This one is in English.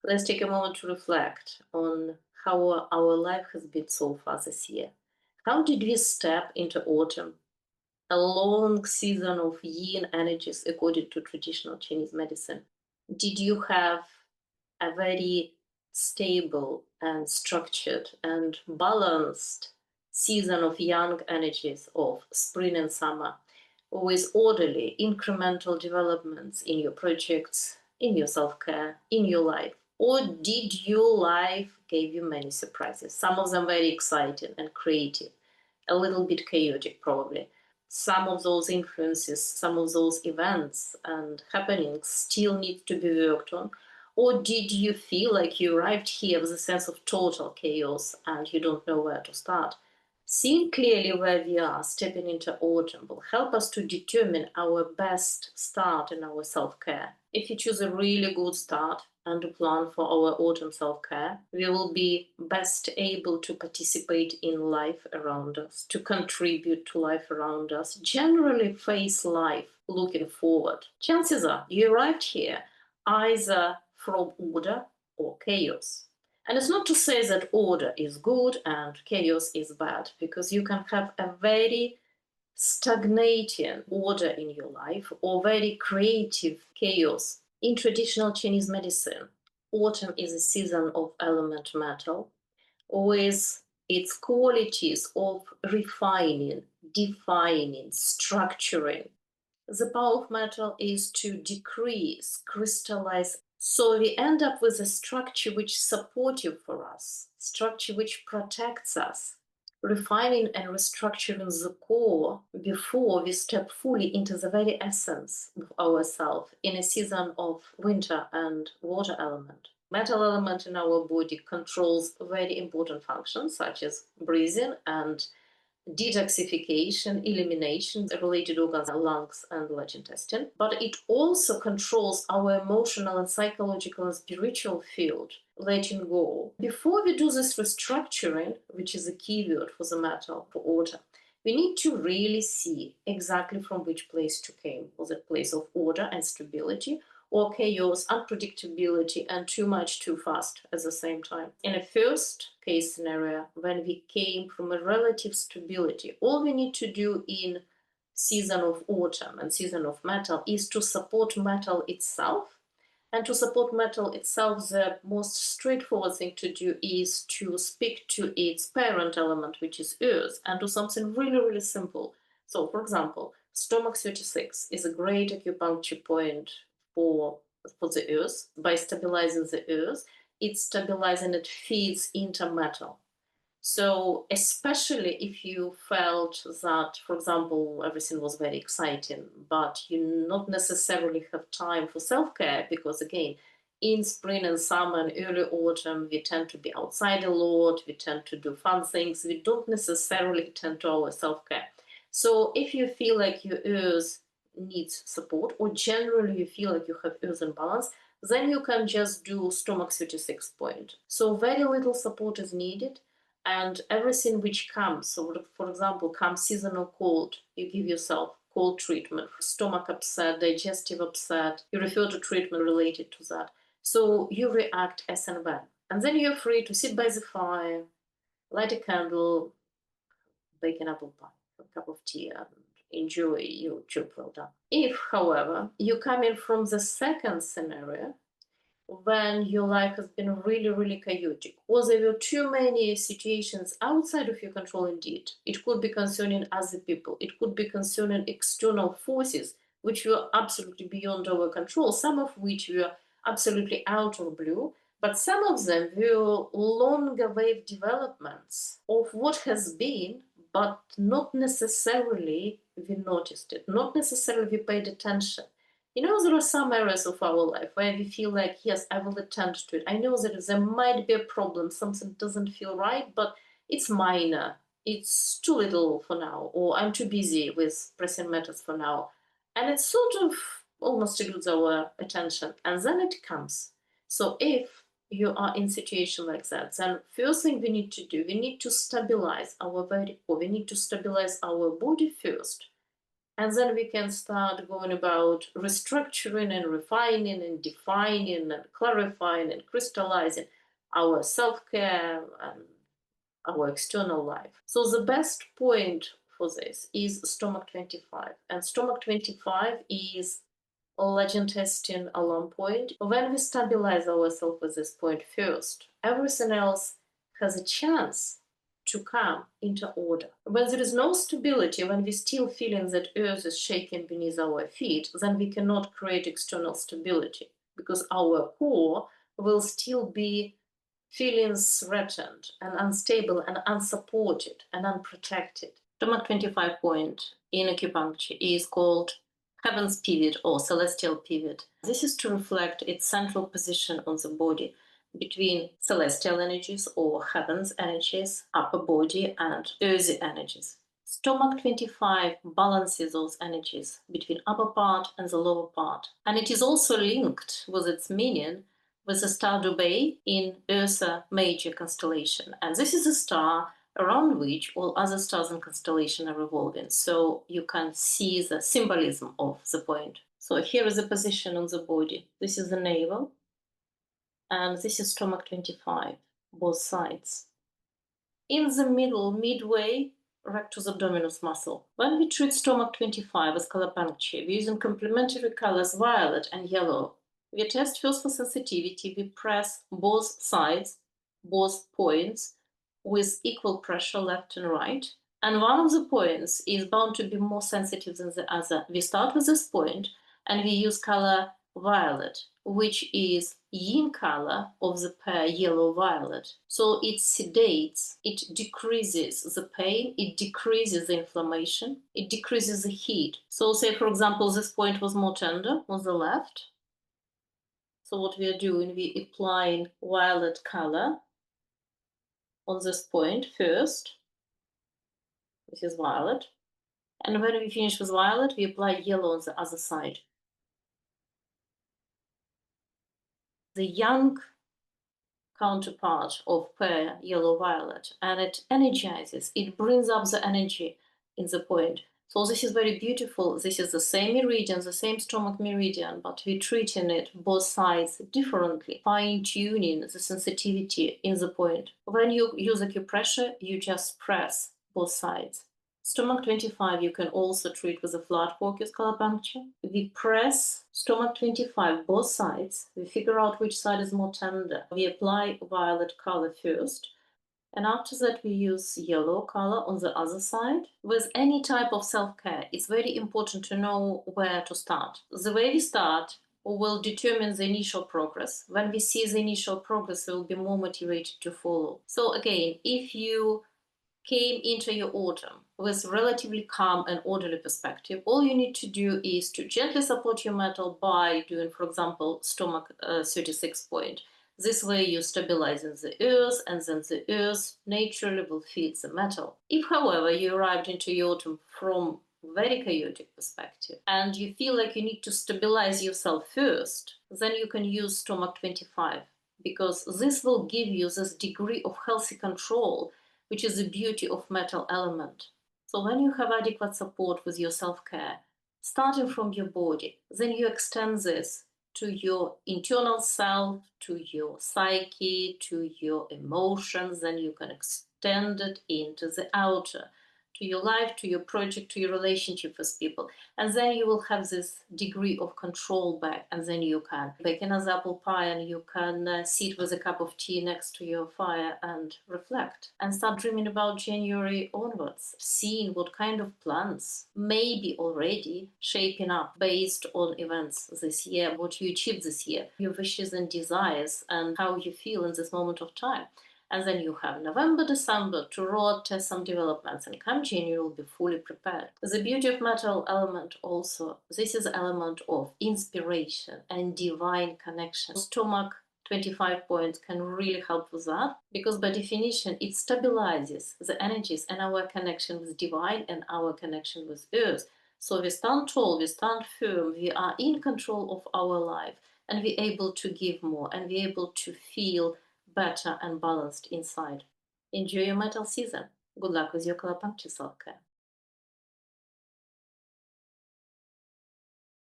Let's take a moment to reflect on how our life has been so far this year. How did we step into autumn, a long season of yin energies according to traditional Chinese medicine? Did you have a very stable and structured and balanced season of yang energies of spring and summer, with orderly incremental developments in your projects, in your self-care, in your life? Or did your life give you many surprises, some of them very exciting and creative, a little bit chaotic probably? Some of those influences, some of those events and happenings still need to be worked on? Or did you feel like you arrived here with a sense of total chaos and you don't know where to start? Seeing clearly where we are stepping into autumn will help us to determine our best start in our self-care. If you choose a really good start and a plan for our autumn self-care, we will be best able to participate in life around us, to contribute to life around us, generally face life looking forward. Chances are you arrived here either from order or chaos. And it's not to say that order is good and chaos is bad, because you can have a very stagnating order in your life or very creative chaos. In traditional Chinese medicine, autumn is a season of element metal with its qualities of refining, defining, structuring. The power of metal is to decrease, crystallize. So we end up with a structure which is supportive for us, structure which protects us, refining and restructuring the core before we step fully into the very essence of ourselves in a season of winter and water element. Metal element in our body controls very important functions such as breathing and detoxification, elimination, related organs, lungs and large intestine, but it also controls our emotional and psychological and spiritual field, letting go. Before we do this restructuring, which is a keyword for the metal, for order, we need to really see exactly from which place to came. Was it place of order and stability, or chaos, unpredictability, and too much too fast at the same time? In a first case scenario, when we came from a relative stability, all we need to do in season of autumn and season of metal is to support metal itself. And to support metal itself, the most straightforward thing to do is to speak to its parent element, which is earth, and do something really, really simple. So, for example, stomach 36 is a great acupuncture point for, for the earth. By stabilizing the earth, it stabilizes and it feeds into metal. So, especially if you felt that, for example, everything was very exciting, but you not necessarily have time for self-care, because again, in spring and summer and early autumn, we tend to be outside a lot, we tend to do fun things, we don't necessarily tend to our self-care. So if you feel like your earth needs support, or generally you feel like you have earth imbalance, then you can just do stomach 36 point. So very little support is needed, and everything which comes. So, for example, comes seasonal cold, you give yourself cold treatment. Stomach upset, digestive upset, you refer to treatment related to that. So you react as and when. And then you're free to sit by the fire, light a candle, bake an apple pie, a cup of tea, and enjoy your job well done. If, however, you come in from the second scenario, when your life has been really, really chaotic, or there were too many situations outside of your control indeed. It could be concerning other people, it could be concerning external forces which were absolutely beyond our control, some of which were absolutely out of blue, but some of them were longer wave developments of what has been, but not necessarily we noticed it, not necessarily we paid attention. You know, there are some areas of our life where we feel like, yes, I will attend to it. I know that there might be a problem, something doesn't feel right, but it's minor. It's too little for now, or I'm too busy with pressing matters for now. And it sort of almost eludes our attention. And then it comes. So if you are in a situation like that, then first thing we need to do, we need to stabilize our body, or we need to stabilize our body first, And then we can start going about restructuring and refining and defining and clarifying and crystallizing our self-care and our external life. So the best point for this is stomach 25. And stomach 25 is a legend testing alarm point. When we stabilize ourselves at this point first, everything else has a chance to come into order. When there is no stability, when we're still feeling that earth is shaking beneath our feet, then we cannot create external stability because our core will still be feeling threatened and unstable and unsupported and unprotected. Stomach 25 point in acupuncture is called heaven's pivot or celestial pivot. This is to reflect its central position on the body between celestial energies or heaven's energies, upper body, and earthy energies. Stomach 25 balances those energies between upper part and the lower part. And it is also linked with its meaning with the star Dubhe in Ursa Major constellation. And this is a star around which all other stars in constellation are revolving. So you can see the symbolism of the point. So here is the position on the body. This is the navel, and this is stomach 25, both sides. In the middle, midway, rectus abdominis muscle. When we treat stomach 25 with Colourpuncture, we're using complementary colors violet and yellow. We test first for sensitivity. We press both sides, both points, with equal pressure left and right. And one of the points is bound to be more sensitive than the other. We start with this point and we use color violet, which is yin color of the pair yellow-violet. So it sedates, it decreases the pain, it decreases the inflammation, it decreases the heat. So say, for example, this point was more tender on the left. So what we are doing, we are applying violet color on this point first. This is violet. And when we finish with violet, we apply yellow on the other side. The yang counterpart of pair yellow-violet, and it energizes, it brings up the energy in the point. So this is very beautiful. This is the same meridian, the same stomach meridian, but we're treating it both sides differently, fine-tuning the sensitivity in the point. When you use acupressure, you just press both sides. Stomach 25 you can also treat with a flat focus Colourpuncture. We press stomach 25 both sides. We figure out which side is more tender. We apply violet color first, and after that we use yellow color on the other side. With any type of self-care, it's very important to know where to start. The way we start will determine the initial progress. When we see the initial progress, we will be more motivated to follow. So again, if you came into your autumn with relatively calm and orderly perspective, all you need to do is to gently support your metal by doing, for example, stomach 36 point. This way you're stabilizing the earth, and then the earth naturally will feed the metal. If, however, you arrived into your autumn from very chaotic perspective and you feel like you need to stabilize yourself first, then you can use stomach 25, because this will give you this degree of healthy control, which is the beauty of metal element. So when you have adequate support with your self-care, starting from your body, then you extend this to your internal self, to your psyche, to your emotions, then you can extend it into the outer, to your life, to your project, to your relationship with people. And then you will have this degree of control back, and then you can bake another apple pie, and you can sit with a cup of tea next to your fire and reflect and start dreaming about January onwards, seeing what kind of plans may be already shaping up based on events this year, what you achieved this year, your wishes and desires, and how you feel in this moment of time. And then you have November, December to roll test some developments, and come January you'll be fully prepared. The beauty of metal element also, this is an element of inspiration and divine connection. Stomach 25 points can really help with that, because by definition it stabilizes the energies and our connection with divine and our connection with earth. So we stand tall, we stand firm, we are in control of our life, and we're able to give more, and we're able to feel better and balanced inside. Enjoy your metal season. Good luck with your Colourpuncture self-care.